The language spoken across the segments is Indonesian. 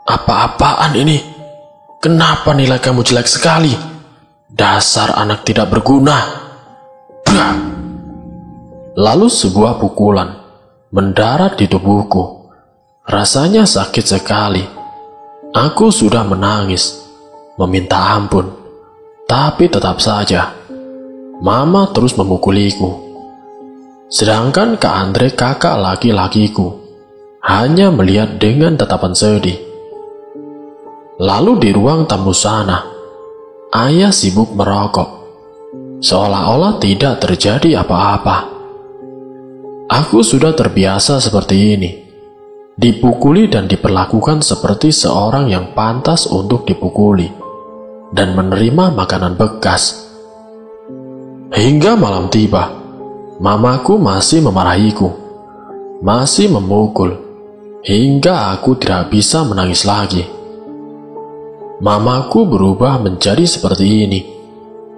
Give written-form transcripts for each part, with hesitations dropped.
Apa-apaan ini? Kenapa nilai kamu jelek sekali? Dasar anak tidak berguna. Brak! Lalu sebuah pukulan mendarat di tubuhku. Rasanya sakit sekali. Aku sudah menangis, meminta ampun. Tapi tetap saja, Mama terus memukuliku. Sedangkan Kak Andre, kakak laki-lakiku, hanya melihat dengan tatapan sedih. Lalu di ruang tamu sana, Ayah sibuk merokok, seolah-olah tidak terjadi apa-apa. Aku sudah terbiasa seperti ini, dipukuli dan diperlakukan seperti seorang yang pantas untuk dipukuli, dan menerima makanan bekas. Hingga malam tiba, Mamaku masih memarahiku, masih memukul, hingga aku tidak bisa menangis lagi. Mamaku berubah menjadi seperti ini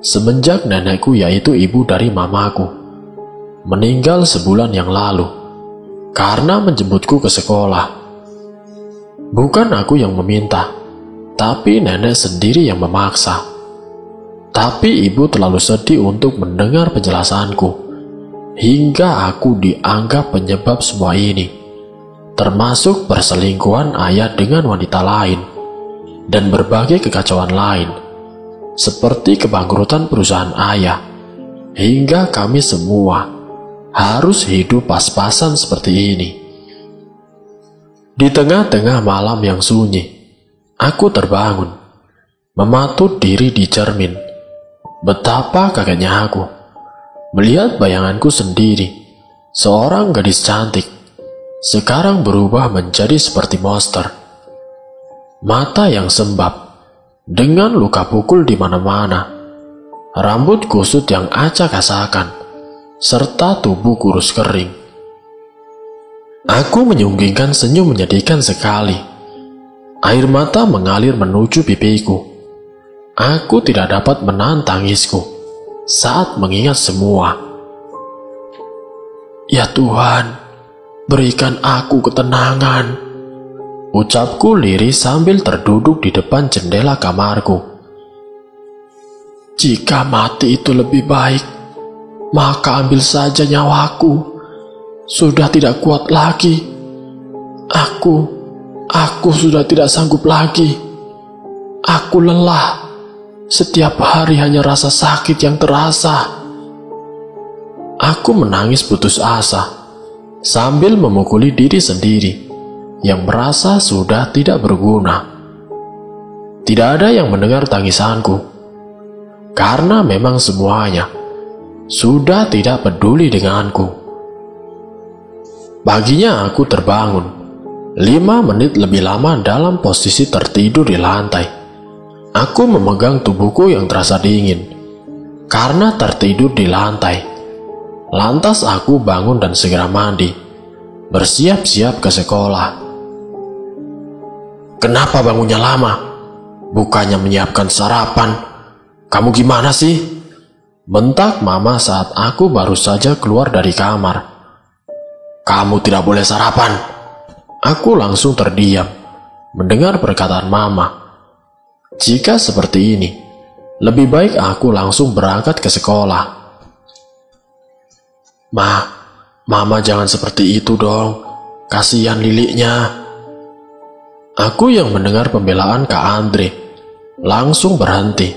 semenjak nenekku, yaitu ibu dari mamaku, meninggal sebulan yang lalu karena menjemputku ke sekolah. Bukan aku yang meminta, tapi nenek sendiri yang memaksa. Tapi ibu terlalu sedih untuk mendengar penjelasanku, hingga aku dianggap penyebab semua ini, termasuk perselingkuhan ayah dengan wanita lain dan berbagai kekacauan lain, seperti kebangkrutan perusahaan ayah, hingga kami semua harus hidup pas-pasan seperti ini. Di tengah-tengah malam yang sunyi, aku terbangun, mematut diri di cermin. Betapa kagetnya aku melihat bayanganku sendiri, seorang gadis cantik, sekarang berubah menjadi seperti monster. Mata yang sembab, dengan luka pukul di mana-mana, rambut kusut yang acak-asakan, serta tubuh kurus kering. Aku menyunggingkan senyum menyedihkan sekali. Air mata mengalir menuju pipiku. Aku tidak dapat menahan tangisku saat mengingat semua. Ya Tuhan, berikan aku ketenangan, ucapku lirih sambil terduduk di depan jendela kamarku. Jika mati itu lebih baik, maka ambil saja nyawaku. Sudah tidak kuat lagi. Aku sudah tidak sanggup lagi. Aku lelah. Setiap hari hanya rasa sakit yang terasa. Aku menangis putus asa, sambil memukuli diri sendiri yang merasa sudah tidak berguna. Tidak ada yang mendengar tangisanku, karena memang semuanya sudah tidak peduli denganku. Paginya aku terbangun 5 menit lebih lama dalam posisi tertidur di lantai. Aku memegang tubuhku yang terasa dingin karena tertidur di lantai. Lantas aku bangun dan segera mandi, bersiap-siap ke sekolah. Kenapa bangunnya lama? Bukannya menyiapkan sarapan? Kamu gimana sih? Bentak Mama saat aku baru saja keluar dari kamar. Kamu tidak boleh sarapan. Aku langsung terdiam mendengar perkataan Mama. Jika seperti ini, lebih baik aku langsung berangkat ke sekolah. Mama jangan seperti itu dong. Kasihan Liliknya. Aku yang mendengar pembelaan Kak Andre langsung berhenti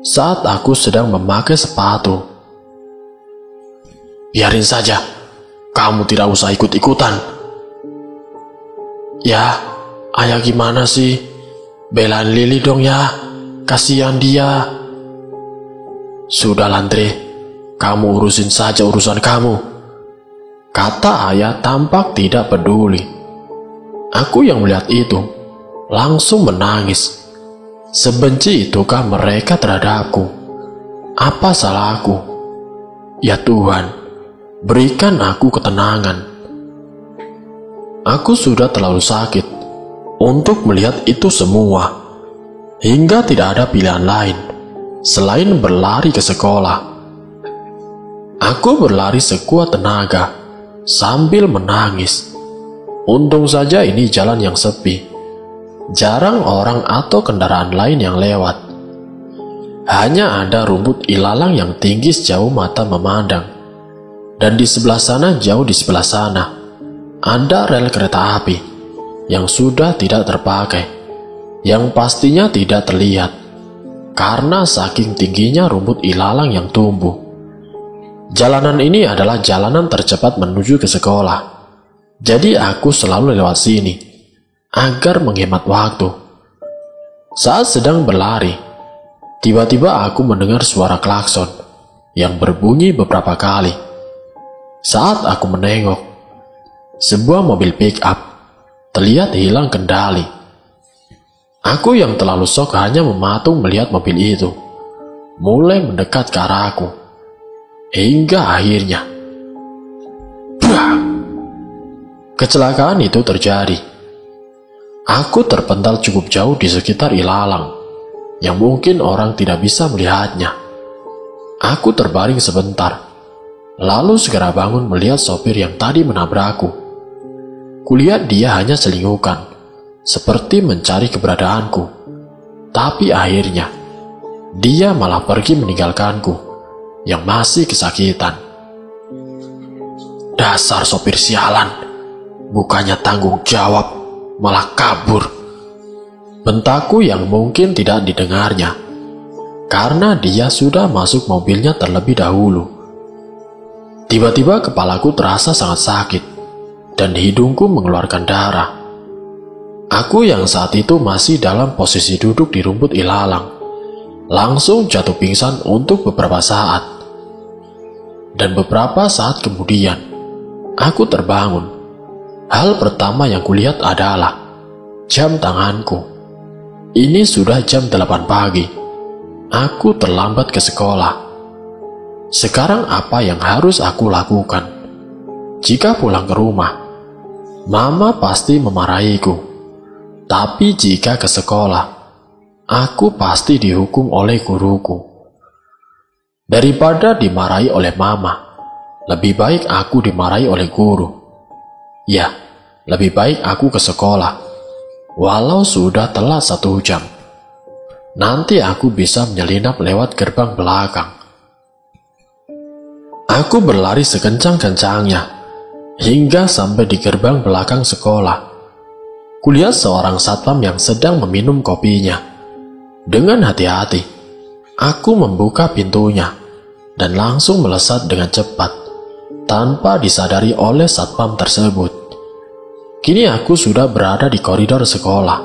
saat aku sedang memakai sepatu. Biarin saja, kamu tidak usah ikut-ikutan. Ya, ayah gimana sih? Belain Lili dong ya, kasihan dia. Sudah Andre, kamu urusin saja urusan kamu, kata ayah tampak tidak peduli. Aku yang melihat itu langsung menangis. Sebenci itukah mereka terhadapku? Apa salahku? Ya Tuhan, berikan aku ketenangan. Aku sudah terlalu sakit untuk melihat itu semua, hingga tidak ada pilihan lain selain berlari ke sekolah. Aku berlari sekuat tenaga sambil menangis. Untung saja ini jalan yang sepi. Jarang orang atau kendaraan lain yang lewat. Hanya ada rumput ilalang yang tinggi sejauh mata memandang. Dan di sebelah sana, jauh di sebelah sana, ada rel kereta api yang sudah tidak terpakai, yang pastinya tidak terlihat karena saking tingginya rumput ilalang yang tumbuh. Jalanan ini adalah jalanan tercepat menuju ke sekolah. Jadi aku selalu lewat sini agar menghemat waktu. Saat sedang berlari, tiba-tiba aku mendengar suara klakson yang berbunyi beberapa kali. Saat aku menengok, sebuah mobil pick-up terlihat hilang kendali. Aku yang terlalu shock hanya mematung melihat mobil itu mulai mendekat ke arahku. Hingga akhirnya, kecelakaan itu terjadi. Aku terpental cukup jauh di sekitar ilalang yang mungkin orang tidak bisa melihatnya. Aku terbaring sebentar, lalu segera bangun melihat sopir yang tadi menabrakku. Kulihat dia hanya selingukan, seperti mencari keberadaanku. Tapi akhirnya, dia malah pergi meninggalkanku yang masih kesakitan. Dasar sopir sialan, bukannya tanggung jawab, malah kabur. Bentakku yang mungkin tidak didengarnya, karena dia sudah masuk mobilnya terlebih dahulu. Tiba-tiba kepalaku terasa sangat sakit, dan hidungku mengeluarkan darah. Aku yang saat itu masih dalam posisi duduk di rumput ilalang, langsung jatuh pingsan untuk beberapa saat. Dan beberapa saat kemudian, aku terbangun. Hal pertama yang kulihat adalah jam tanganku. Ini sudah jam 8 pagi. Aku terlambat ke sekolah. Sekarang apa yang harus aku lakukan? Jika pulang ke rumah, Mama pasti memarahiku. Tapi jika ke sekolah, aku pasti dihukum oleh guruku. Daripada dimarahi oleh Mama, lebih baik aku dimarahi oleh guru. Ya, lebih baik aku ke sekolah, walau sudah telat 1 jam. Nanti aku bisa menyelinap lewat gerbang belakang. Aku berlari sekencang-kencangnya hingga sampai di gerbang belakang sekolah. Kulihat seorang satpam yang sedang meminum kopinya. Dengan hati-hati, aku membuka pintunya dan langsung melesat dengan cepat, tanpa disadari oleh satpam tersebut. Kini aku sudah berada di koridor sekolah.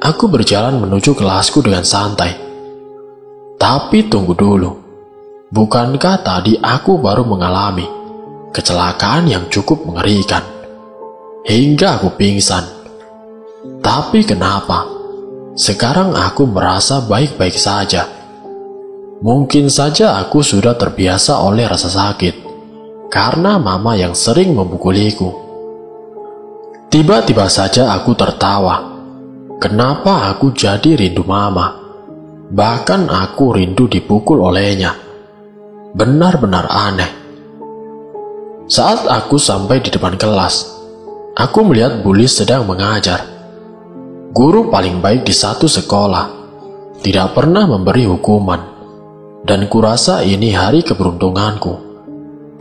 Aku berjalan menuju kelasku dengan santai. Tapi tunggu dulu, bukankah tadi aku baru mengalami kecelakaan yang cukup mengerikan, hingga aku pingsan? Tapi kenapa sekarang aku merasa baik-baik saja? Mungkin saja aku sudah terbiasa oleh rasa sakit karena Mama yang sering memukuliku. Tiba-tiba saja aku tertawa. Kenapa aku jadi rindu Mama? Bahkan aku rindu dipukul olehnya. Benar-benar aneh. Saat aku sampai di depan kelas, aku melihat Bully sedang mengajar. Guru paling baik di satu sekolah, tidak pernah memberi hukuman. Dan kurasa ini hari keberuntunganku,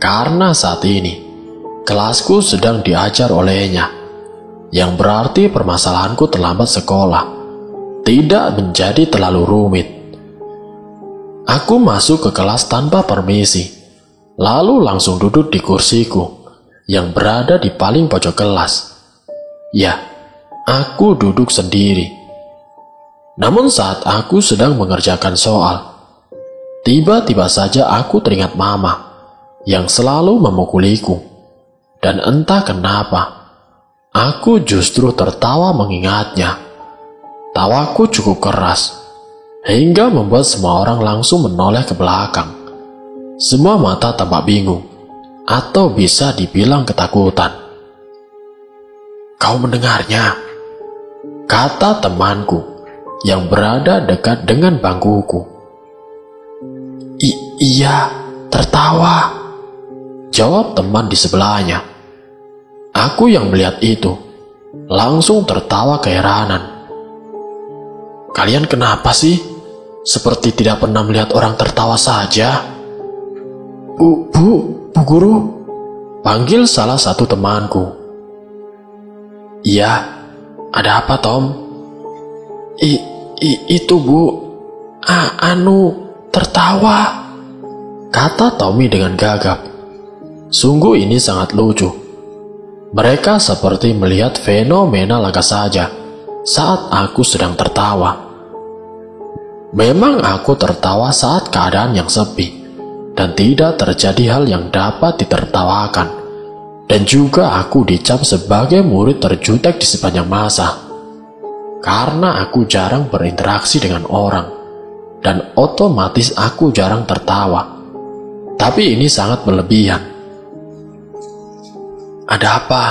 karena saat ini kelasku sedang diajar olehnya, yang berarti permasalahanku terlambat sekolah tidak menjadi terlalu rumit. Aku masuk ke kelas tanpa permisi, lalu langsung duduk di kursiku yang berada di paling pojok kelas. Ya, aku duduk sendiri. Namun saat aku sedang mengerjakan soal, tiba-tiba saja aku teringat Mama yang selalu memukuliku. Dan entah kenapa, aku justru tertawa mengingatnya. Tawaku cukup keras, hingga membuat semua orang langsung menoleh ke belakang. Semua mata tampak bingung, atau bisa dibilang ketakutan. "Kau mendengarnya?" kata temanku yang berada dekat dengan bangkuku. Iya, tertawa," jawab teman di sebelahnya. Aku yang melihat itu langsung tertawa keheranan. Kalian kenapa sih? Seperti tidak pernah melihat orang tertawa saja. Bu guru, panggil salah satu temanku. Iya, ada apa Tom? Itu bu, tertawa, kata Tommy dengan gagap. Sungguh ini sangat lucu. Mereka seperti melihat fenomena langka saja saat aku sedang tertawa. Memang aku tertawa saat keadaan yang sepi dan tidak terjadi hal yang dapat ditertawakan. Dan juga aku dicap sebagai murid terjutek di sepanjang masa. Karena aku jarang berinteraksi dengan orang dan otomatis aku jarang tertawa. Tapi ini sangat berlebihan. Ada apa?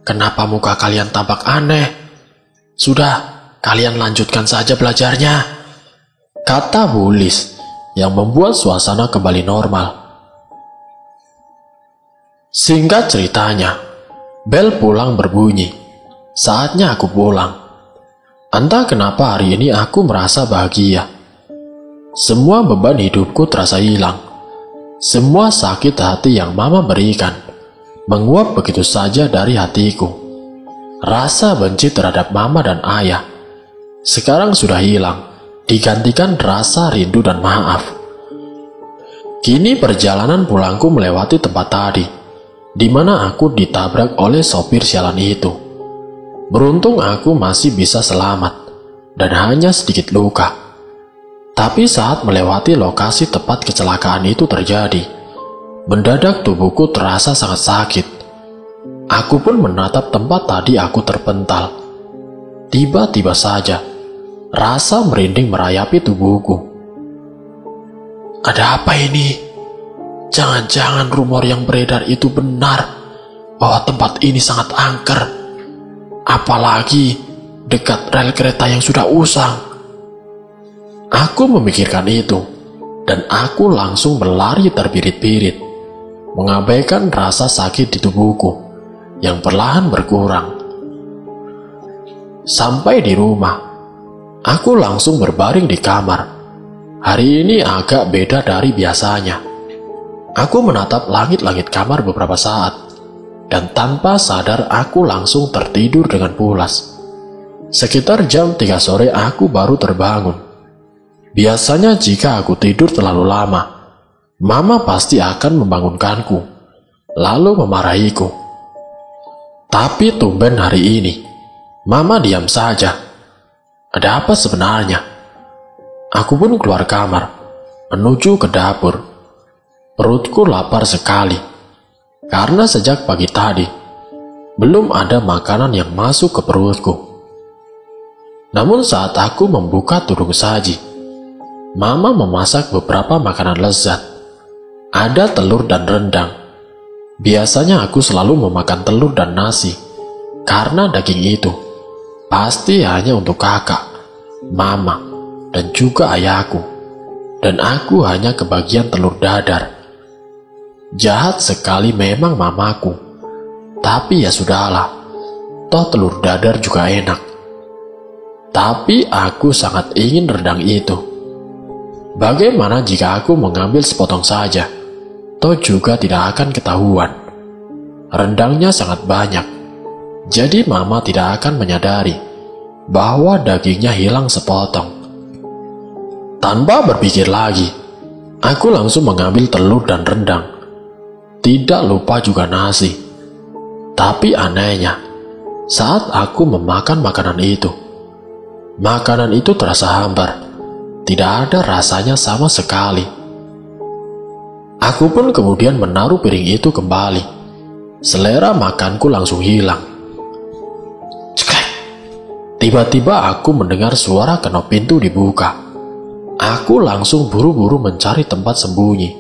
Kenapa muka kalian tampak aneh? Sudah, kalian lanjutkan saja belajarnya, kata Bu Lis yang membuat suasana kembali normal. Singkat ceritanya, bel pulang berbunyi. Saatnya aku pulang. Entah kenapa hari ini aku merasa bahagia. Semua beban hidupku terasa hilang. Semua sakit hati yang Mama berikan menguap begitu saja dari hatiku. Rasa benci terhadap Mama dan Ayah sekarang sudah hilang, digantikan rasa rindu dan maaf. Kini perjalanan pulangku melewati tempat tadi, di mana aku ditabrak oleh sopir sialan itu. Beruntung aku masih bisa selamat dan hanya sedikit luka. Tapi saat melewati lokasi tempat kecelakaan itu terjadi, mendadak tubuhku terasa sangat sakit. Aku pun menatap tempat tadi aku terpental. Tiba-tiba saja, rasa merinding merayapi tubuhku. Ada apa ini? Jangan-jangan rumor yang beredar itu benar, bahwa tempat ini sangat angker. Apalagi dekat rel kereta yang sudah usang. Aku memikirkan itu, dan aku langsung berlari terbirit-birit, mengabaikan rasa sakit di tubuhku yang perlahan berkurang. Sampai di rumah, aku langsung berbaring di kamar. Hari ini agak beda dari biasanya. Aku menatap langit-langit kamar beberapa saat, dan tanpa sadar aku langsung tertidur dengan pulas. Sekitar jam 3 sore aku baru terbangun. Biasanya jika aku tidur terlalu lama, Mama pasti akan membangunkanku, lalu memarahiku. Tapi tumben hari ini, Mama diam saja. Ada apa sebenarnya? Aku pun keluar kamar, menuju ke dapur. Perutku lapar sekali, karena sejak pagi tadi, belum ada makanan yang masuk ke perutku. Namun saat aku membuka tudung saji, Mama memasak beberapa makanan lezat. Ada telur dan rendang. Biasanya aku selalu memakan telur dan nasi, karena daging itu pasti hanya untuk kakak, Mama, dan juga ayahku. Dan aku hanya kebagian telur dadar. Jahat sekali memang mamaku. Tapi ya sudahlah, toh telur dadar juga enak. Tapi aku sangat ingin rendang itu. Bagaimana jika aku mengambil sepotong saja? Toh juga tidak akan ketahuan. Rendangnya sangat banyak. Jadi Mama tidak akan menyadari bahwa dagingnya hilang sepotong. Tanpa berpikir lagi, aku langsung mengambil telur dan rendang. Tidak lupa juga nasi. Tapi anehnya, saat aku memakan makanan itu terasa hambar. Tidak ada rasanya sama sekali. Aku pun kemudian menaruh piring itu kembali. Selera makanku langsung hilang. Ceklek. Tiba-tiba aku mendengar suara kenop pintu dibuka. Aku langsung buru-buru mencari tempat sembunyi.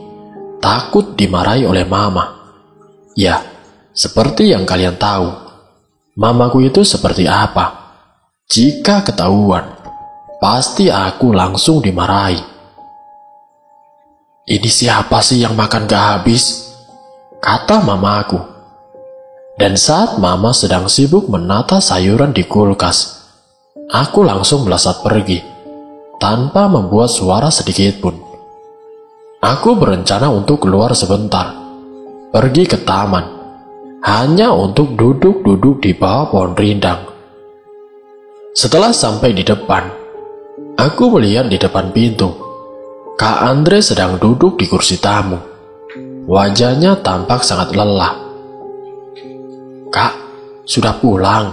Takut dimarahi oleh Mama. Ya, seperti yang kalian tahu, Mamaku itu seperti apa. Jika ketahuan, pasti aku langsung dimarahi. Ini siapa sih yang makan gak habis? Kata Mamaku. Dan saat Mama sedang sibuk menata sayuran di kulkas, Aku langsung melesat pergi, tanpa membuat suara sedikit pun. Aku berencana untuk keluar sebentar, pergi ke taman, hanya untuk duduk-duduk di bawah pohon rindang. Setelah sampai di depan, aku melihat di depan pintu, Kak Andre sedang duduk di kursi tamu. Wajahnya tampak sangat lelah. "Kak, sudah pulang?"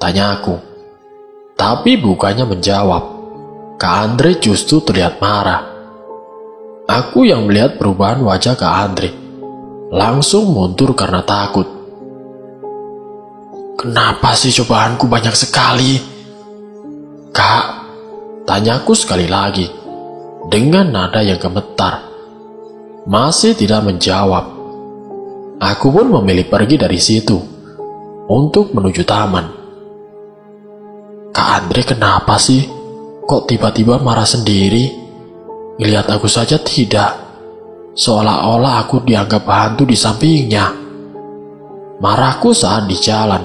tanya aku. Tapi bukannya menjawab, Kak Andre justru terlihat marah. Aku yang melihat perubahan wajah Kak Andre langsung mundur karena takut. "Kenapa sih cobaanku banyak sekali?" "Kak," tanyaku sekali lagi dengan nada yang gemetar. Masih tidak menjawab. Aku pun memilih pergi dari situ untuk menuju taman. "Kak Andre kenapa sih? Kok tiba-tiba marah sendiri? Ngelihat aku saja tidak. Seolah-olah aku dianggap hantu di sampingnya." Marahku saat di jalan.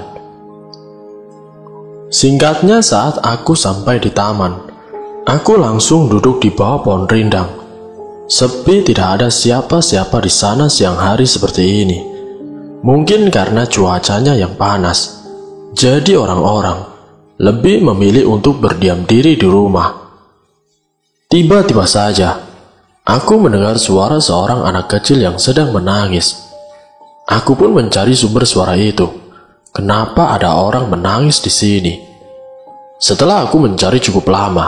Singkatnya, saat aku sampai di taman, aku langsung duduk di bawah pohon rindang. Sepi, tidak ada siapa-siapa di sana siang hari seperti ini. Mungkin karena cuacanya yang panas, jadi orang-orang lebih memilih untuk berdiam diri di rumah. Tiba-tiba saja, aku mendengar suara seorang anak kecil yang sedang menangis. Aku pun mencari sumber suara itu. Kenapa ada orang menangis di sini? Setelah aku mencari cukup lama,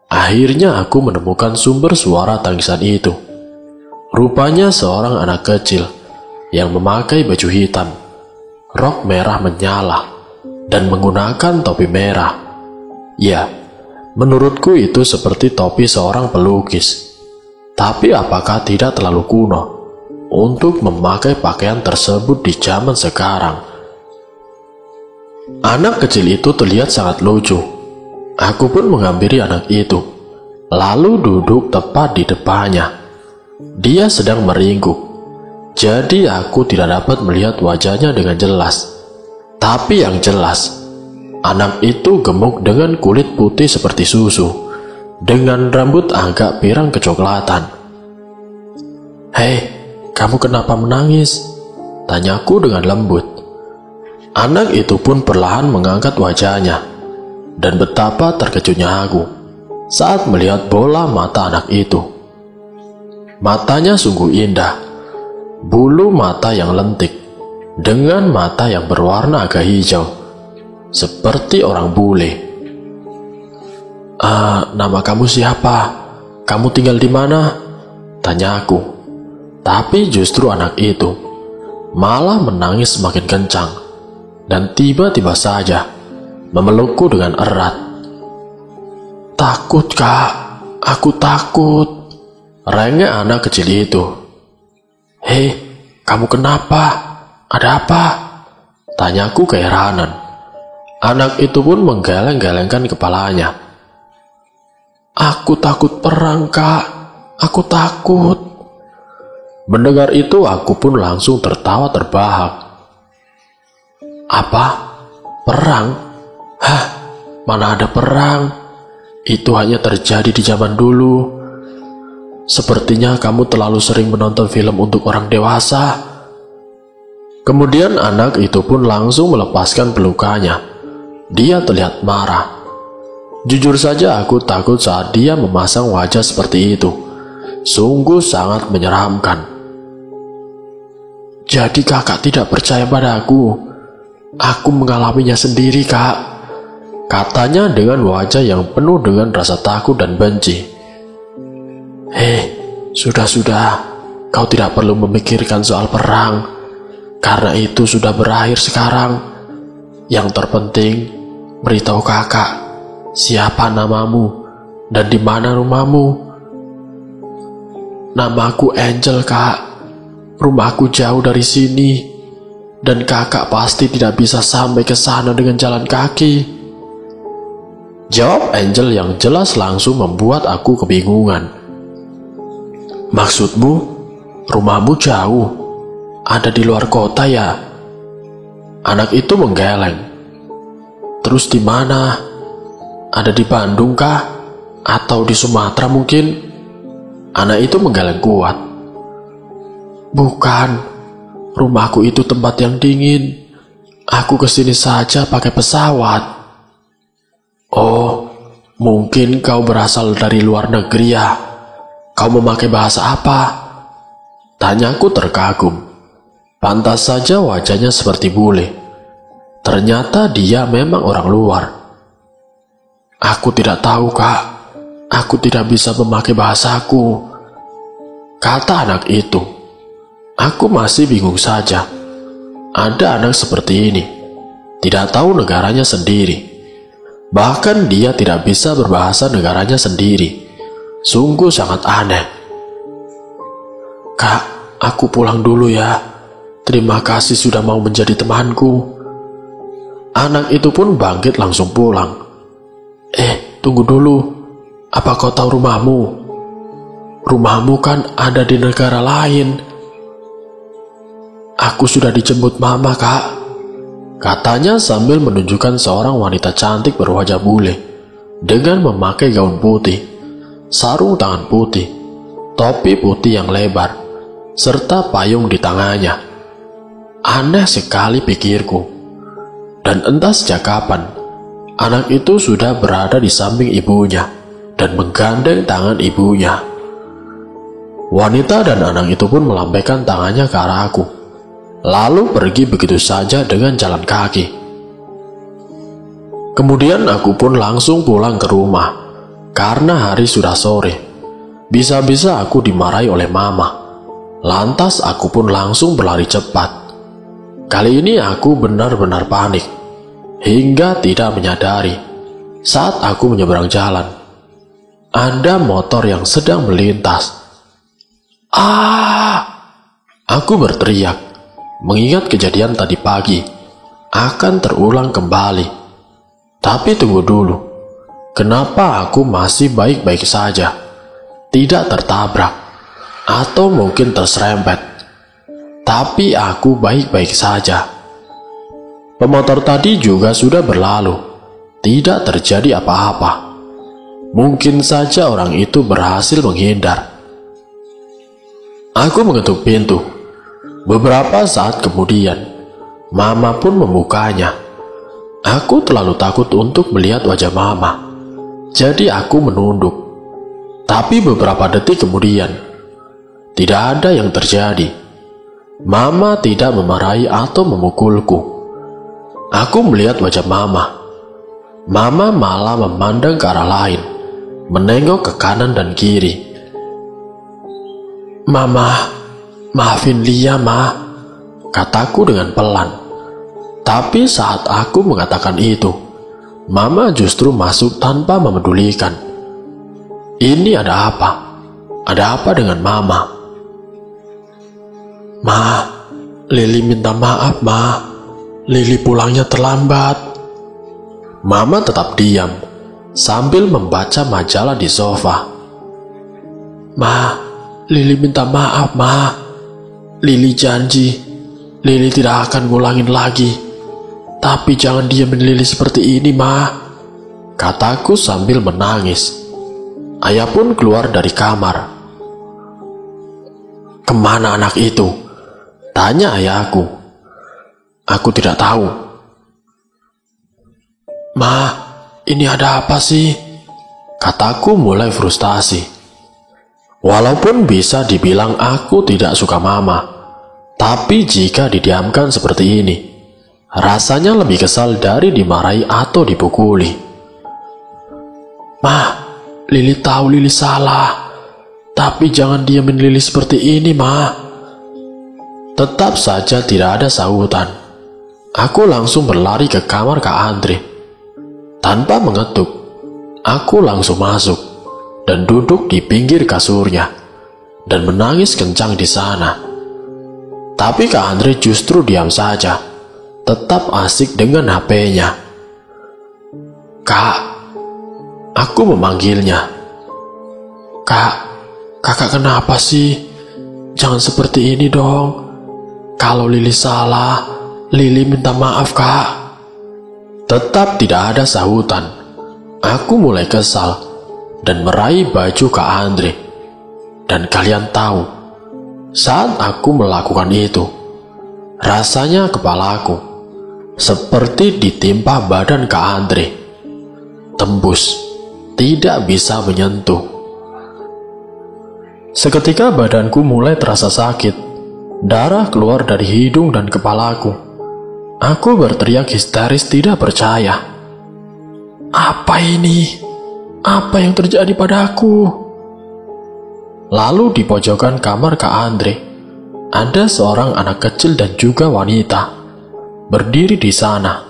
akhirnya aku menemukan sumber suara tangisan itu. Rupanya seorang anak kecil yang memakai baju hitam, rok merah menyala, dan menggunakan topi merah. Ya, menurutku itu seperti topi seorang pelukis. Tapi apakah tidak terlalu kuno untuk memakai pakaian tersebut di zaman sekarang? Anak kecil itu terlihat sangat lucu. Aku pun menghampiri anak itu, lalu duduk tepat di depannya. Dia sedang meringkuk, jadi aku tidak dapat melihat wajahnya dengan jelas. Tapi yang jelas, anak itu gemuk dengan kulit putih seperti susu, dengan rambut agak pirang kecoklatan. "Hei, kamu kenapa menangis?" tanyaku dengan lembut. Anak itu pun perlahan mengangkat wajahnya, dan betapa terkejutnya aku saat melihat bola mata anak itu. Matanya sungguh indah, bulu mata yang lentik, dengan mata yang berwarna agak hijau, seperti orang bule. Nama kamu siapa? Kamu tinggal di mana?" tanya aku. Tapi justru anak itu malah menangis semakin kencang, dan tiba-tiba saja memelukku dengan erat. "Takut, Kak, aku takut," rengek anak kecil itu. "Hei, kamu kenapa? Ada apa?" tanyaku keheranan. Anak itu pun menggeleng-gelengkan kepalanya. "Aku takut perang, Kak. Aku takut." Mendengar itu, aku pun langsung tertawa terbahak. "Apa? Perang? Hah? Mana ada perang? Itu hanya terjadi di zaman dulu. Sepertinya kamu terlalu sering menonton film untuk orang dewasa." Kemudian anak itu pun langsung melepaskan pelukannya. Dia terlihat marah. Jujur saja aku takut saat dia memasang wajah seperti itu. Sungguh sangat menyeramkan. "Jadi kakak tidak percaya padaku? Aku mengalaminya sendiri, Kak," katanya dengan wajah yang penuh dengan rasa takut dan benci. "Hei, sudah, kau tidak perlu memikirkan soal perang, karena itu sudah berakhir sekarang. Yang terpenting, beritahu kakak siapa namamu dan di mana rumahmu." "Namaku Angel, Kak. Rumahku jauh dari sini, dan kakak pasti tidak bisa sampai ke sana dengan jalan kaki," jawab Angel yang jelas langsung membuat aku kebingungan. "Maksudmu, rumahmu jauh? Ada di luar kota ya?" Anak itu menggeleng. "Terus di mana? Ada di Bandung kah? Atau di Sumatera mungkin? Anak itu menggeleng kuat. Bukan, rumahku itu tempat yang dingin. Aku kesini saja pakai pesawat. Oh, mungkin kau berasal dari luar negeri ya? Kau memakai bahasa apa? Tanyaku terkagum. Pantas saja wajahnya seperti bule. Ternyata dia memang orang luar. Aku tidak tahu, Kak. Aku tidak bisa memakai bahasaku, kata anak itu. Aku masih bingung saja. Ada anak seperti ini, tidak tahu negaranya sendiri. Bahkan dia tidak bisa berbahasa negaranya sendiri. Sungguh sangat aneh. Kak, aku pulang dulu ya. Terima kasih sudah mau menjadi temanku. Anak itu pun bangkit langsung pulang. Tunggu dulu. Apa kau tahu rumahmu? Rumahmu kan ada di negara lain. Aku sudah dijemput mama, Kak, katanya sambil menunjukkan seorang wanita cantik berwajah bule dengan memakai gaun putih, sarung tangan putih, topi putih yang lebar, serta payung di tangannya. Aneh sekali pikirku. Dan entah sejak kapan anak itu sudah berada di samping ibunya dan menggandeng tangan ibunya. Wanita dan anak itu pun melambaikan tangannya ke arah aku, lalu pergi begitu saja dengan jalan kaki. Kemudian aku pun langsung pulang ke rumah karena hari sudah sore. Bisa-bisa aku dimarahi oleh mama. Lantas aku pun langsung berlari cepat. Kali ini aku benar-benar panik hingga tidak menyadari saat aku menyeberang jalan. Ada motor yang sedang melintas. Aku berteriak, mengingat kejadian tadi pagi akan terulang kembali. Tapi tunggu dulu, kenapa aku masih baik-baik saja, tidak tertabrak, atau mungkin terserempet? Tapi aku baik-baik saja. Pemotor tadi juga sudah berlalu, tidak terjadi apa-apa. Mungkin saja orang itu berhasil menghindar. Aku mengetuk pintu. Beberapa saat kemudian, mama pun membukanya. Aku terlalu takut untuk melihat wajah mama, jadi aku menunduk. Tapi beberapa detik kemudian, tidak ada yang terjadi. Mama tidak memarahi atau memukulku. Aku melihat wajah mama. Mama malah memandang ke arah lain, menengok ke kanan dan kiri. Mama, maafin Lia, Ma, kataku dengan pelan. Tapi saat aku mengatakan itu, mama justru masuk tanpa memedulikan. Ini ada apa? Ada apa dengan mama? Ma, Lili minta maaf, Ma. Lili pulangnya terlambat. Mama tetap diam sambil membaca majalah di sofa. Ma, Lili minta maaf, Ma. Lili janji Lili tidak akan ngulangin lagi. Tapi jangan diamin Lili seperti ini, Ma, kataku sambil menangis. Ayah pun keluar dari kamar. Kemana anak itu? Tanya ayahku. Aku tidak tahu. Ma, ini ada apa sih? Kataku mulai frustasi. Walaupun bisa dibilang aku tidak suka mama, tapi jika didiamkan seperti ini, rasanya lebih kesal dari dimarahi atau dipukuli. Ma, Lili tahu Lili salah, tapi jangan diamin Lili seperti ini, Ma. Tetap saja tidak ada sahutan. Aku langsung berlari ke kamar Kak Andre. Tanpa mengetuk, aku langsung masuk dan duduk di pinggir kasurnya dan menangis kencang di sana. Tapi Kak Andre justru diam saja, tetap asik dengan HP-nya. Kak, aku memanggilnya. Kak, kakak kenapa sih? Jangan seperti ini dong. Kalau Lili salah, Lili minta maaf, Kak. Tetap tidak ada sahutan. Aku mulai kesal dan meraih baju Kak Andre. Dan kalian tahu, saat aku melakukan itu, rasanya kepalaku seperti ditimpa badan Kak Andre. Tembus, tidak bisa menyentuh. Seketika badanku mulai terasa sakit. Darah keluar dari hidung dan kepalaku. Aku berteriak histeris tidak percaya. Apa ini? Apa yang terjadi padaku? Lalu di pojokan kamar Kak Andre, ada seorang anak kecil dan juga wanita berdiri di sana,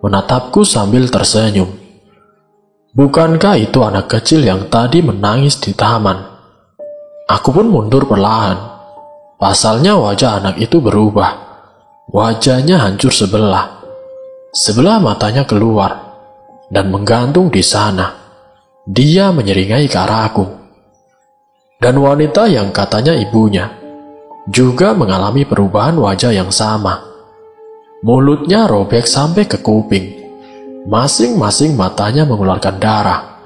menatapku sambil tersenyum. Bukankah itu anak kecil yang tadi menangis di taman? Aku pun mundur perlahan. Pasalnya wajah anak itu berubah. Wajahnya hancur sebelah. Sebelah matanya keluar dan menggantung di sana. Dia menyeringai ke arahku. Dan wanita yang katanya ibunya juga mengalami perubahan wajah yang sama. Mulutnya robek sampai ke kuping. Masing-masing matanya mengeluarkan darah.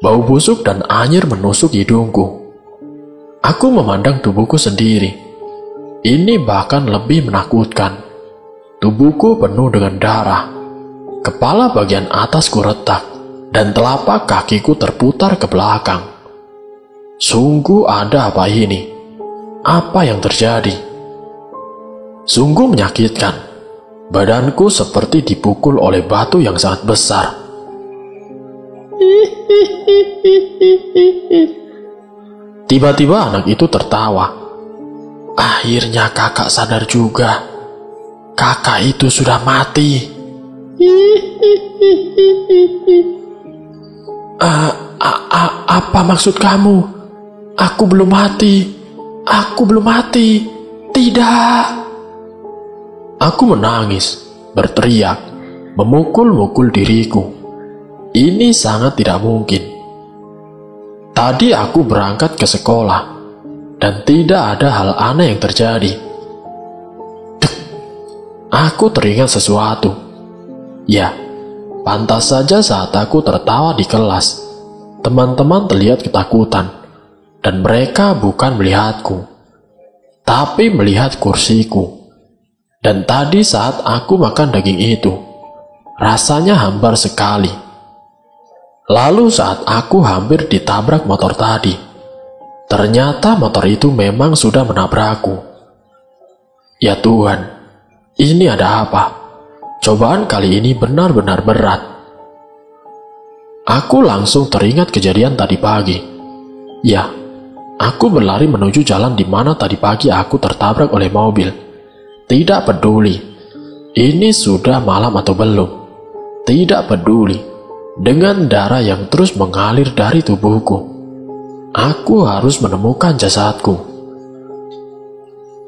Bau busuk dan anyir menusuk hidungku. Aku memandang tubuhku sendiri. Ini bahkan lebih menakutkan. Tubuhku penuh dengan darah. Kepala bagian atasku retak dan telapak kakiku terputar ke belakang. Sungguh ada apa ini? Apa yang terjadi? Sungguh menyakitkan. Badanku seperti dipukul oleh batu yang sangat besar. Tiba-tiba anak itu tertawa. Akhirnya kakak sadar juga. Kakak itu sudah mati. Apa maksud kamu? Aku belum mati. Aku belum mati. Tidak. Aku menangis, berteriak, memukul-mukul diriku. Ini sangat tidak mungkin. Tadi aku berangkat ke sekolah dan tidak ada hal aneh yang terjadi. Dek, aku teringat sesuatu. Ya, pantas saja saat aku tertawa di kelas, teman-teman terlihat ketakutan, dan mereka bukan melihatku, tapi melihat kursiku. Dan tadi saat aku makan daging itu, rasanya hambar sekali. Lalu saat aku hampir ditabrak motor tadi, ternyata motor itu memang sudah menabrakku. Ya Tuhan, ini ada apa? Cobaan kali ini benar-benar berat. Aku langsung teringat kejadian tadi pagi. Ya, aku berlari menuju jalan di mana tadi pagi aku tertabrak oleh mobil. Tidak peduli, ini sudah malam atau belum. Tidak peduli, dengan darah yang terus mengalir dari tubuhku. Aku harus menemukan jasadku.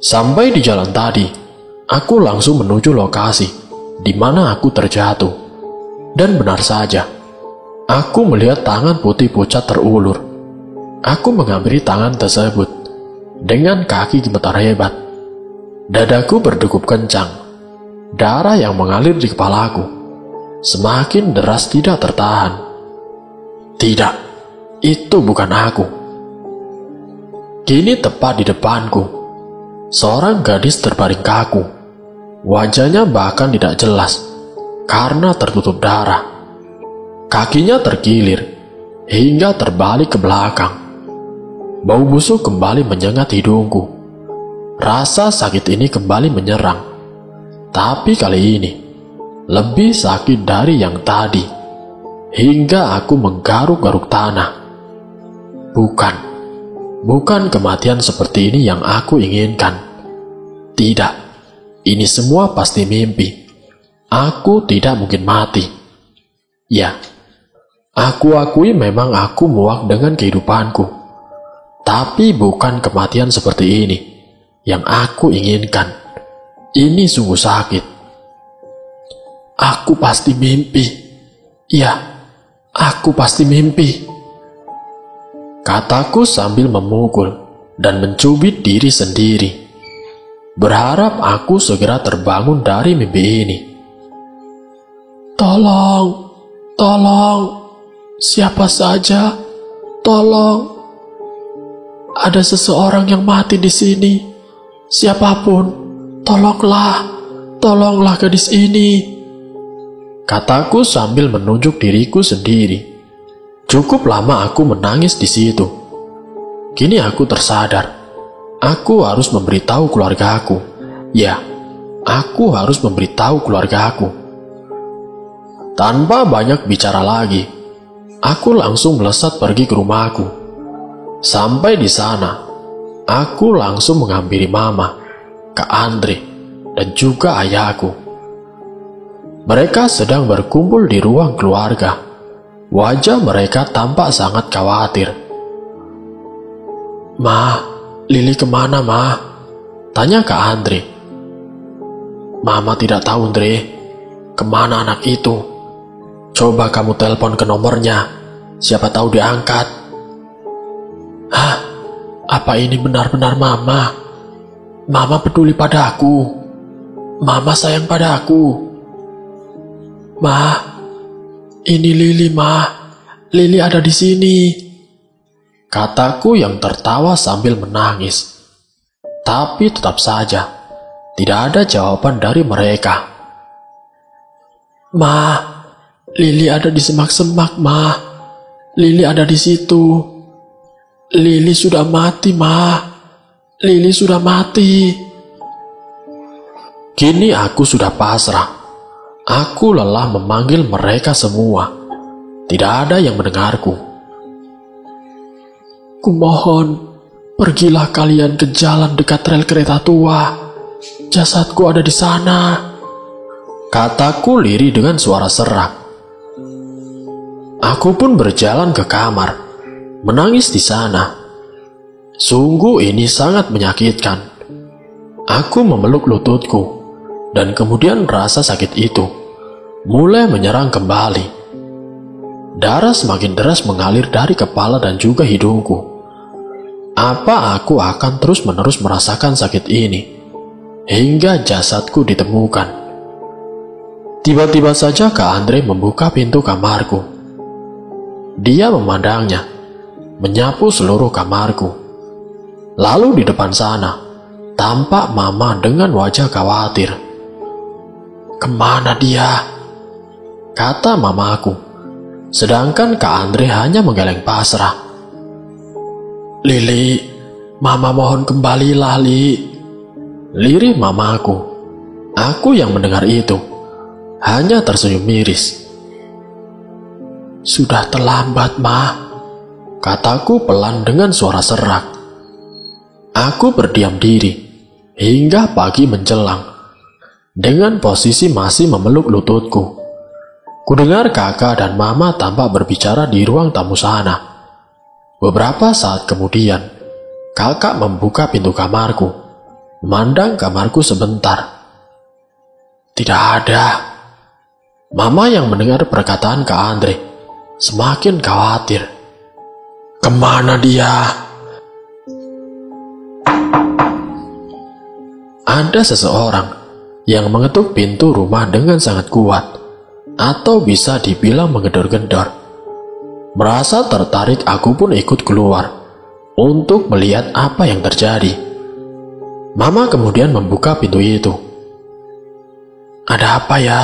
Sampai di jalan tadi, aku langsung menuju lokasi di mana aku terjatuh. Dan benar saja, aku melihat tangan putih pucat terulur. Aku menghampiri tangan tersebut dengan kaki gemetar hebat. Dadaku berdegup kencang. Darah yang mengalir di kepalaku semakin deras tidak tertahan. Tidak, itu bukan aku. Kini tepat di depanku, seorang gadis terbaring kaku. Wajahnya bahkan tidak jelas karena tertutup darah. Kakinya terkilir hingga terbalik ke belakang. Bau busuk kembali menyengat hidungku. Rasa sakit ini kembali menyerang. Tapi kali ini lebih sakit dari yang tadi, hingga aku menggaruk-garuk tanah. Bukan kematian seperti ini yang aku inginkan. Tidak, ini semua pasti mimpi. Aku tidak mungkin mati. Ya, aku akui memang aku muak dengan kehidupanku. Tapi bukan kematian seperti ini yang aku inginkan. Ini sungguh sakit. Aku pasti mimpi. Ya, aku pasti mimpi. Kataku sambil memukul dan mencubit diri sendiri, berharap aku segera terbangun dari mimpi ini. Tolong, tolong, Siapa saja, tolong. Ada seseorang yang mati di sini. Siapapun, tolonglah gadis ini. Kataku sambil menunjuk diriku sendiri. Cukup lama aku menangis di situ. Kini aku tersadar. Aku harus memberitahu keluargaku. Ya, aku harus memberitahu keluargaku. Tanpa banyak bicara lagi, aku langsung melesat pergi ke rumahku. Sampai di sana, aku langsung menghampiri Mama, Kak Andre, dan juga ayahku. Mereka sedang berkumpul di ruang keluarga. Wajah mereka tampak sangat khawatir. "Ma, Lili kemana, Ma?" tanya Kak Andre. "Mama tidak tahu, Andre. Kemana anak itu? Coba kamu telepon ke nomornya. Siapa tahu dia angkat." "Hah? Apa ini benar-benar Mama? Mama peduli padaku. Mama sayang padaku. Ma, ini Lili, Ma. Lili ada di sini," kataku yang tertawa sambil menangis. Tapi tetap saja, tidak ada jawaban dari mereka. "Ma, Lili ada di semak-semak, Ma. Lili ada di situ. Lili sudah mati, Ma. Lili sudah mati." Kini aku sudah pasrah. Aku lelah memanggil mereka semua. Tidak ada yang mendengarku. "Kumohon, pergilah kalian ke jalan dekat rel kereta tua. Jasadku ada di sana," kataku lirih dengan suara serak. Aku pun berjalan ke kamar, menangis di sana. Sungguh ini sangat menyakitkan. Aku memeluk lututku, dan kemudian rasa sakit itu mulai menyerang kembali. Darah semakin deras mengalir dari kepala dan juga hidungku. Apa aku akan terus-menerus merasakan sakit ini hingga jasadku ditemukan? Tiba-tiba saja Kak Andre membuka pintu kamarku. Dia memandangnya, menyapu seluruh kamarku. Lalu di depan sana, tampak Mama dengan wajah khawatir. "Kemana dia?" kata Mamaku. Sedangkan Kak Andre hanya menggeleng pasrah. "Lili, Mama mohon kembalilah, Li," lirih Mamaku. Aku yang mendengar itu hanya tersenyum miris. "Sudah terlambat, Ma," kataku pelan dengan suara serak. Aku berdiam diri hingga pagi menjelang, dengan posisi masih memeluk lututku. Kudengar kakak dan Mama tampak berbicara di ruang tamu sana. Beberapa saat kemudian, kakak membuka pintu kamarku, memandang kamarku sebentar. Tidak ada. Mama yang mendengar perkataan Kak Andre semakin khawatir. "Kemana dia?" Ada seseorang yang mengetuk pintu rumah dengan sangat kuat, atau bisa dibilang menggedor-gedor. Merasa tertarik, aku pun ikut keluar untuk melihat apa yang terjadi. Mama kemudian membuka pintu itu. "Ada apa ya?"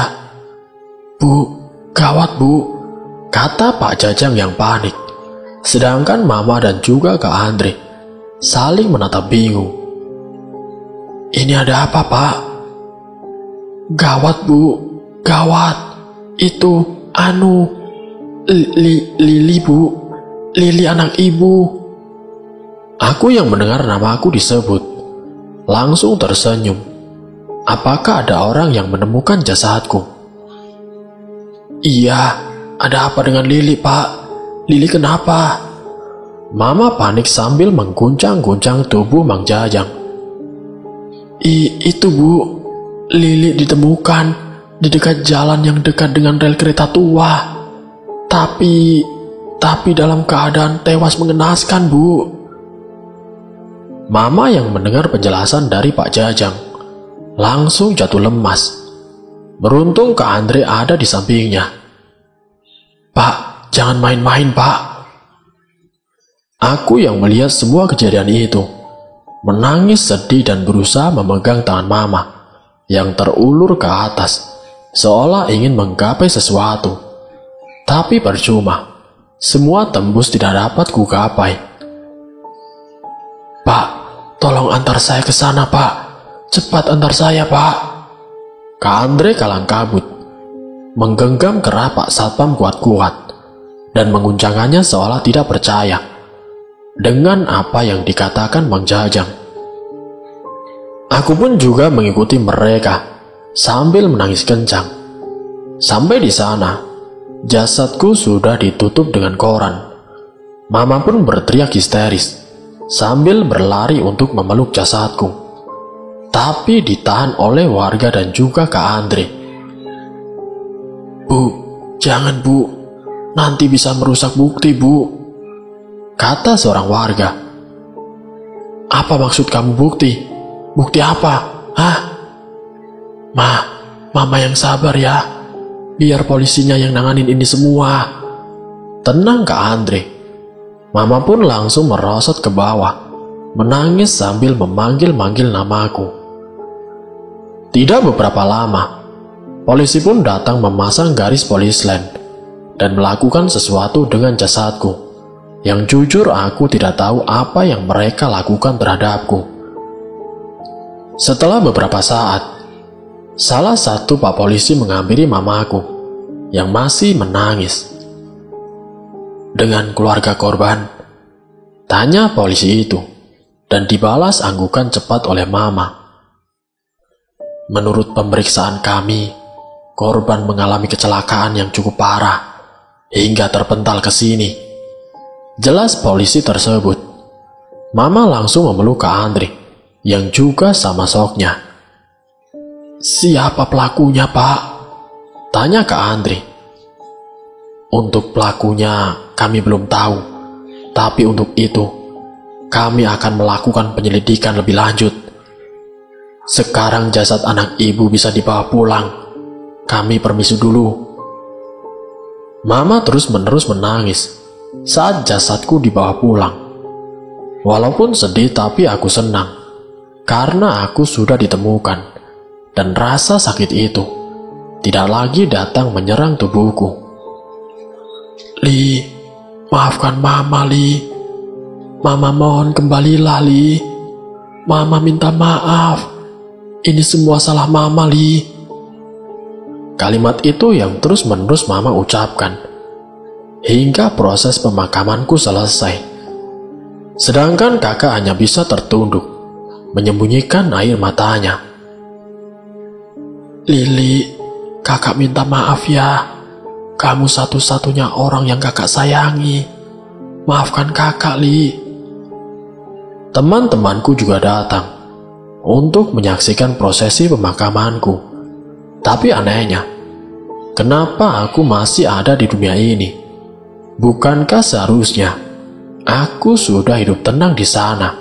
"Bu, gawat, Bu," kata Pak Jajang yang panik. Sedangkan Mama dan juga Kak Andre saling menatap bingung. "Ini ada apa, Pak?" "Gawat, Bu, gawat. Itu, Lili, Bu. Lili anak Ibu." Aku yang mendengar namaku disebut langsung tersenyum. Apakah ada orang yang menemukan jasadku? "Iya, ada apa dengan Lili, Pak? Lili kenapa?" Mama panik sambil mengguncang-guncang tubuh Mang Jajang. Itu, Bu. Lili ditemukan di dekat jalan yang dekat dengan rel kereta tua. Tapi dalam keadaan tewas mengenaskan, Bu." Mama yang mendengar penjelasan dari Pak Jajang langsung jatuh lemas. Beruntung Kak Andre ada di sampingnya. "Pak, jangan main-main, Pak. Aku yang melihat semua kejadian itu, menangis sedih dan berusaha memegang tangan Mama yang terulur ke atas, seolah ingin menggapai sesuatu. Tapi percuma, semua tembus tidak dapat kugapai. Pak, tolong antar saya ke sana, Pak. Cepat antar saya, Pak. Kak Andre kalang kabut, menggenggam kerah Pak Satpam kuat-kuat, dan menguncangkannya seolah tidak percaya dengan apa yang dikatakan Mang Jajang. Aku pun juga mengikuti mereka sambil menangis kencang. Sampai di sana, jasadku sudah ditutup dengan koran. Mama pun berteriak histeris sambil berlari untuk memeluk jasadku, tapi ditahan oleh warga dan juga Kak Andre. Bu, jangan Bu, nanti bisa merusak bukti, Bu, kata seorang warga. Apa maksud kamu bukti? Bukti apa? Hah? Mama yang sabar ya, biar polisinya yang nanganin ini semua. Tenang Kak Andre. Mama pun langsung merosot ke bawah, menangis sambil memanggil-manggil namaku. Tidak beberapa lama, polisi pun datang memasang garis polis line dan melakukan sesuatu dengan jasadku, yang jujur aku tidak tahu apa yang mereka lakukan terhadapku. Setelah beberapa saat, salah satu pak polisi menghampiri mamaku yang masih menangis. Dengan keluarga korban, tanya polisi itu, dan dibalas anggukan cepat oleh mama. Menurut pemeriksaan kami, korban mengalami kecelakaan yang cukup parah hingga terpental ke sini. Jelas polisi tersebut. Mama langsung memeluk Kak Andre yang juga sama soknya. Siapa pelakunya, Pak? Tanya Kak Andre. Untuk pelakunya kami belum tahu, tapi untuk itu kami akan melakukan penyelidikan lebih lanjut. Sekarang jasad anak ibu bisa dibawa pulang. Kami permisi dulu. Mama terus-menerus menangis saat jasadku dibawa pulang. Walaupun sedih, tapi aku senang karena aku sudah ditemukan dan rasa sakit itu tidak lagi datang menyerang tubuhku. Li, maafkan Mama, Li. Mama mohon kembalilah, Li. Mama minta maaf. Ini semua salah Mama, Li. Kalimat itu yang terus-menerus Mama ucapkan hingga proses pemakamanku selesai. Sedangkan kakak hanya bisa tertunduk, menyembunyikan air matanya. Lili, kakak minta maaf ya. Kamu satu-satunya orang yang kakak sayangi. Maafkan kakak, Li. Teman-temanku juga datang untuk menyaksikan prosesi pemakamanku. Tapi anehnya, kenapa aku masih ada di dunia ini? Bukankah seharusnya aku sudah hidup tenang di sana?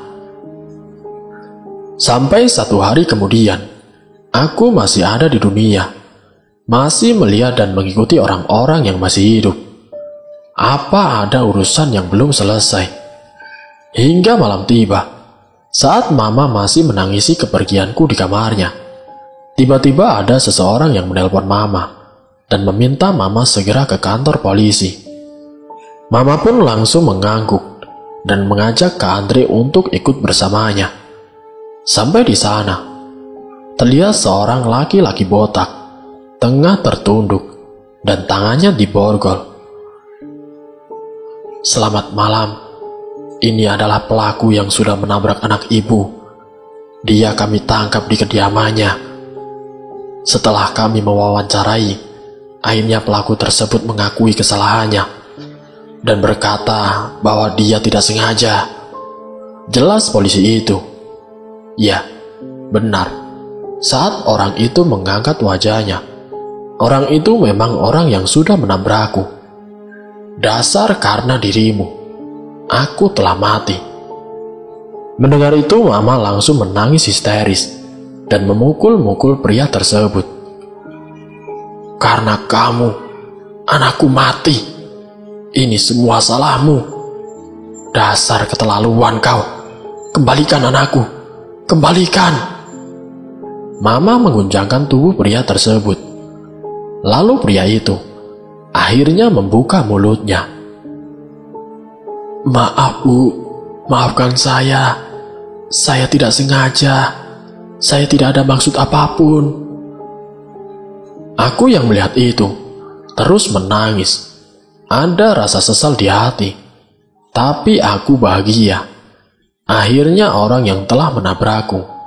Sampai satu hari kemudian, aku masih ada di dunia, masih melihat dan mengikuti orang-orang yang masih hidup. Apa ada urusan yang belum selesai? Hingga malam tiba, saat Mama masih menangisi kepergianku di kamarnya. Tiba-tiba ada seseorang yang menelpon Mama dan meminta Mama segera ke kantor polisi. Mama pun langsung mengangguk dan mengajak Kak Andre untuk ikut bersamanya. Sampai di sana, terlihat seorang laki-laki botak, tengah tertunduk dan tangannya diborgol. Selamat malam. Ini adalah pelaku yang sudah menabrak anak ibu. Dia kami tangkap di kediamannya. Setelah kami mewawancarai, akhirnya pelaku tersebut mengakui kesalahannya dan berkata bahwa dia tidak sengaja. Jelas polisi itu. Ya, benar. Saat orang itu mengangkat wajahnya, orang itu memang orang yang sudah menabrakku. Dasar karena dirimu, aku telah mati. Mendengar itu, Mama langsung menangis histeris dan memukul-mukul pria tersebut. Karena kamu, anakku mati. Ini semua salahmu. Dasar keterlaluan kau. Kembalikan anakku. Kembalikan. Mama mengguncangkan tubuh pria tersebut. Lalu pria itu akhirnya membuka mulutnya. Maaf Bu, maafkan saya. Saya tidak sengaja. Saya tidak ada maksud apapun. Aku yang melihat itu terus menangis. Ada rasa sesal di hati. Tapi aku bahagia. Akhirnya orang yang telah menabrakku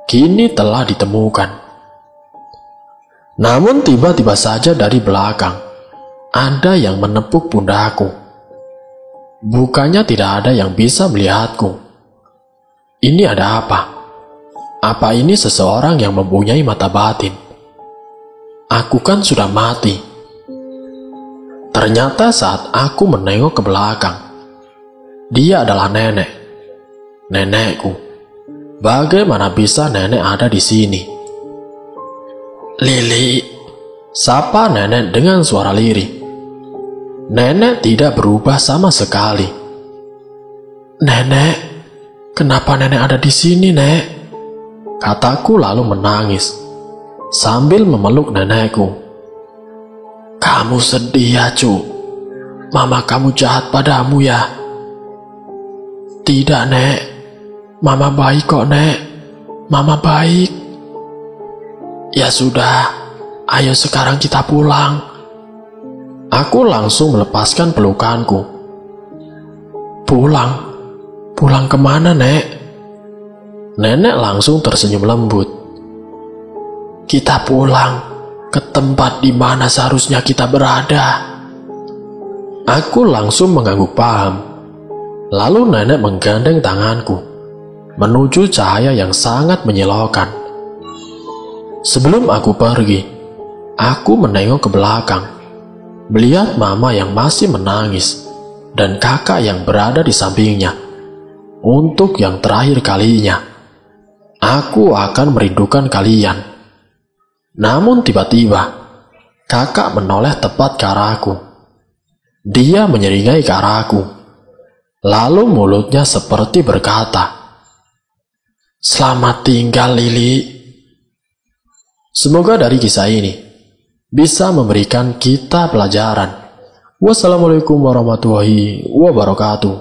kini telah ditemukan. Namun tiba-tiba saja dari belakang ada yang menepuk pundakku. Bukannya tidak ada yang bisa melihatku. Ini ada apa? Apa ini seseorang yang mempunyai mata batin? Aku kan sudah mati. Ternyata saat aku menengok ke belakang, dia adalah nenek. Nenekku. Bagaimana bisa nenek ada di sini? Lili, sapa nenek dengan suara lirih. Nenek tidak berubah sama sekali. Nenek, kenapa nenek ada di sini, Nek? Kataku lalu menangis sambil memeluk nenekku. Kamu sedih ya, Cu? Mama kamu jahat padamu ya? Tidak, Nek. Mama baik kok, Nek. Mama baik. Ya sudah, ayo sekarang kita pulang. Aku langsung melepaskan pelukanku. Pulang? Pulang kemana, Nek? Nenek langsung tersenyum lembut. Kita pulang ke tempat di mana seharusnya kita berada. Aku langsung mengangguk paham. Lalu nenek menggandeng tanganku menuju cahaya yang sangat menyilaukan. Sebelum aku pergi, aku menengok ke belakang, melihat mama yang masih menangis dan kakak yang berada di sampingnya. Untuk yang terakhir kalinya, aku akan merindukan kalian. Namun tiba-tiba, kakak menoleh tepat ke arahku. Dia menyeringai ke arahku. Lalu mulutnya seperti berkata, "Selamat tinggal, Lili." Semoga dari kisah ini bisa memberikan kita pelajaran. Wassalamualaikum warahmatullahi wabarakatuh.